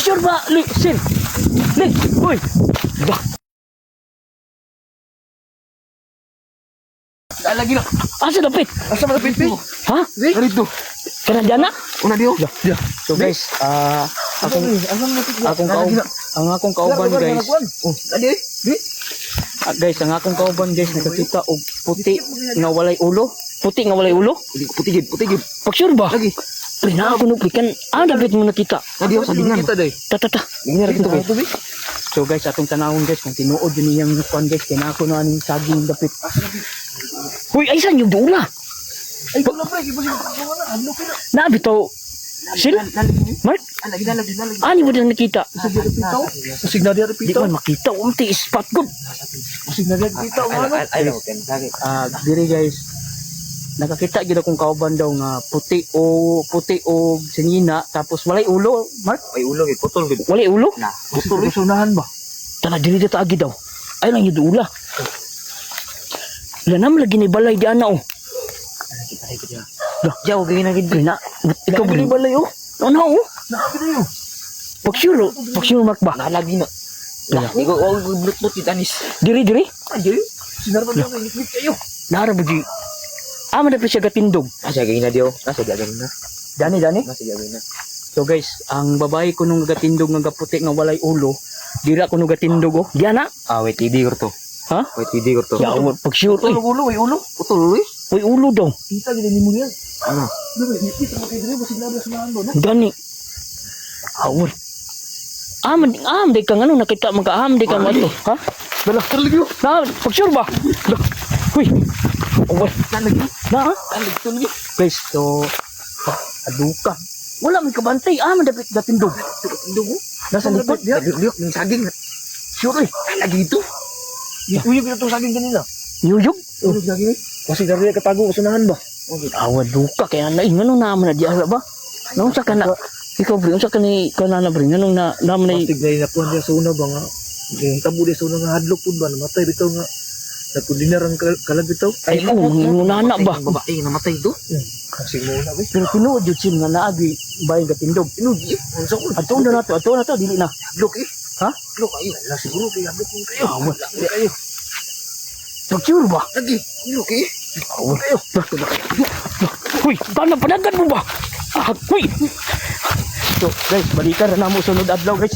Sure ba? Li, sin. Li, uy. Ba. Lagi na. Asa dapit? Asa malapit pi? Ha? Dito. Kana diyan na? Una dio. So guys, ang akong kauban guys. Oh, adi. Di. Guys, ang akong kauban guys nakakita og puti nga walay ulo. Puti nga walay ulo. Putigid. Pag sure ba? Lagi. Pre na ako nuplikan. Dapat mo nakita. Adi sa dingan. Kita day. Ta. Dingan kita Ito, pi. So guys, atong tanawon guys kung tinuod yun niyang kuan guys kaya na ako na aning saging dapit. Hoy, ay saan yung dula? Ay, wala pa, ibusin ko na. Ano pina? Nabitaw. Sil? Mark? Lagi. Ani mo din nakita? Usig na dia Di man makita. Umti spot good. Usig na dia pitaw ano? Diri guys. Nakakita gid akong kauban daw nga puti o singina tapos walay ulo. Mark? Ay ulo gid putol gid. Walay ulo? Na, putol sunahan ba? Tana diri dito agi daw. Ay lang yung dula. Lanam lagi ni balay di ana oh. Jaw gid na gid. Na, ikaw Lagi ni balay oh. Ano oh? Nakapit na yun. Pagsuro Mark ba? Nalagi na. Ni ko blut itanis. Diri. Ayo. Sinarban mo ni click kayo. Nara buji. Ama dapat siya gatindog. Asa gay na dio. Asa gagawin na. Dani. Asa gagawin na. So guys, ang babae ko nung gatindog nga gaputi nga walay ulo, dira ko nung gatindog oh. Diana. Wait idi ko to. Ha? Wait idi ko to. Ya, pagsure eh. Ulo, ulo. Putol ulo. Uy, ulo daw. Kita gid ni mo yan. Ano? Dili, kita mo kay dire basig na sunahan do, no? Dani. Awal. Am de kang ano nakita magkaam de kang ato, ha? Dala terlagi. Na, pagsure ba? Huy. Awal. Nalagi. Na. Nalagi tulgi. Guys, so aduka. Wala man kabantay. Dapat gatindog. Dugo. Nasa likod dia. Liok ning saging. Sure eh. Lagi itu. Uyog itu saging kanina. Yuyog. Uyog lagi. Kasi dari katago sunahan ba? Okay. Awal duka kaya naman naman na di ala ba? Nung sa kana ikaw bring sa kani kana bring nung na naman na tigay na po dia sa una ba nga. Yung tabo dia sa una nga hadlok pud ba namatay bitaw nga. Nakudinar ang kalag bitaw. ay nana ba? Babae namatay do. Kasi mo na ba. Pero tinuod jud sin nga naagi bayan gatindog. Inugi. Unsa ko? Ato na to dili na. Hadlok eh. Ha? Hadlok ay la siguro kay hadlok mo kayo. Awal. Kayo. Pagsure ba? Lagi. Hadlok eh. Awal. Huy, paano panagan mo ba? Huy. So guys, balikan na mo sunod adlaw guys.